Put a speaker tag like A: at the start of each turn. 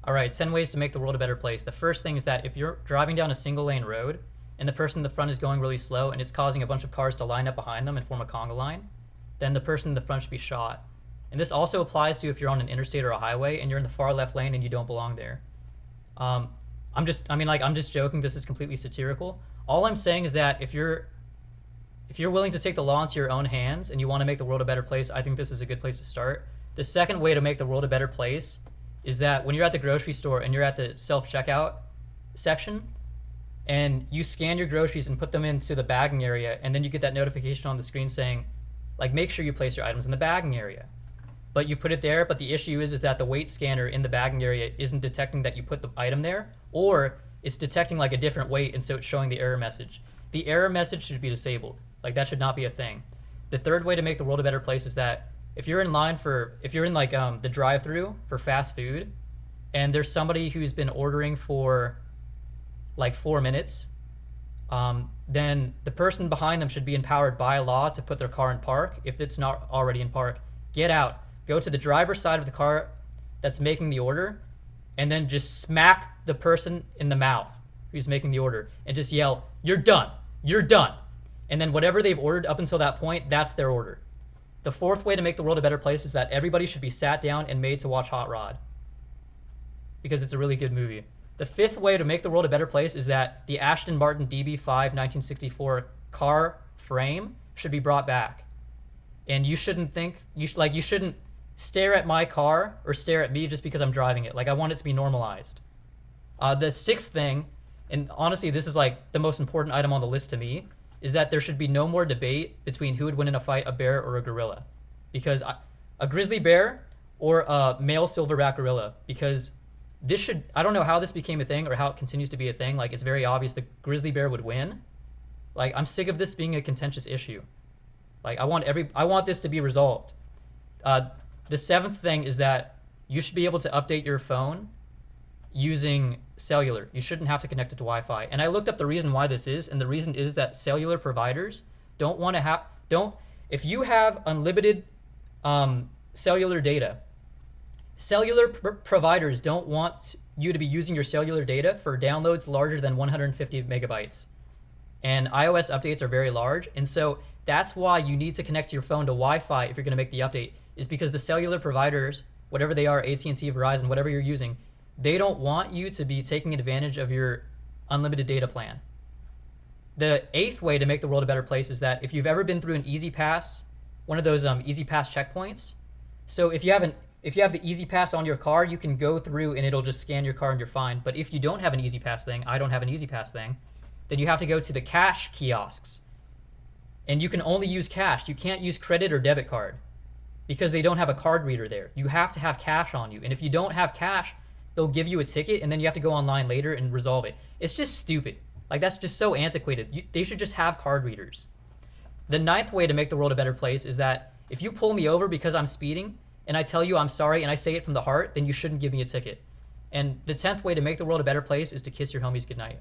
A: All right, 10 ways to make the world a better place. The first thing is that if you're driving down a single lane road and the person in the front is going really slow and it's causing a bunch of cars to line up behind them and form a conga line, then the person in the front should be shot. And this also applies to if you're on an interstate or a highway and you're in the far left lane and you don't belong there. I'm just joking. This is completely satirical. All I'm saying is that if you're willing to take the law into your own hands and you want to make the world a better place, I think this is a good place to start. The second way to make the world a better place is that when you're at the grocery store and you're at the self-checkout section and you scan your groceries and put them into the bagging area, and then you get that notification on the screen saying, like, make sure you place your items in the bagging area. But you put it there, but the issue is that the weight scanner in the bagging area isn't detecting that you put the item there, or it's detecting like a different weight, and so it's showing the error message. The error message should be disabled. Like, that should not be a thing. The third way to make the world a better place is that if you're in the drive-through for fast food and there's somebody who's been ordering for like 4 minutes, then the person behind them should be empowered by law to put their car in park. If it's not already in park, get out, go to the driver's side of the car that's making the order, and then just smack the person in the mouth who's making the order and just yell, "You're done, you're done." And then whatever they've ordered up until that point, that's their order. The fourth way to make the world a better place is that everybody should be sat down and made to watch Hot Rod, because it's a really good movie. The fifth way to make the world a better place is that the Aston Martin DB5 1964 car frame should be brought back. And you shouldn't stare at my car or stare at me just because I'm driving it. Like, I want it to be normalized. The sixth thing, and honestly this is like the most important item on the list to me, is that there should be no more debate between who would win in a fight, a bear or a gorilla. Because a grizzly bear or a male silverback gorilla, because I don't know how this became a thing or how it continues to be a thing. Like, it's very obvious the grizzly bear would win. Like, I'm sick of this being a contentious issue. Like, I want this to be resolved. The seventh thing is that you should be able to update your phone using cellular. You shouldn't have to connect it to Wi-Fi. And I looked up the reason why this is, and the reason is that cellular providers if you have unlimited cellular data, cellular providers don't want you to be using your cellular data for downloads larger than 150 megabytes. And iOS updates are very large, and so that's why you need to connect your phone to Wi-Fi if you're going to make the update, is because the cellular providers, whatever they are, AT&T, Verizon, whatever you're using, they don't want you to be taking advantage of your unlimited data plan. The eighth way to make the world a better place is that if you've ever been through an Easy Pass, one of those Easy Pass checkpoints, so if you have the Easy Pass on your car, you can go through and it'll just scan your car and you're fine. But if you don't have an Easy Pass thing, I don't have an Easy Pass thing, then you have to go to the cash kiosks. And you can only use cash. You can't use credit or debit card because they don't have a card reader there. You have to have cash on you. And if you don't have cash, they'll give you a ticket and then you have to go online later and resolve it. It's just stupid. Like, that's just so antiquated. They should just have card readers. The ninth way to make the world a better place is that if you pull me over because I'm speeding and I tell you I'm sorry and I say it from the heart, then you shouldn't give me a ticket. And the 10th way to make the world a better place is to kiss your homies goodnight.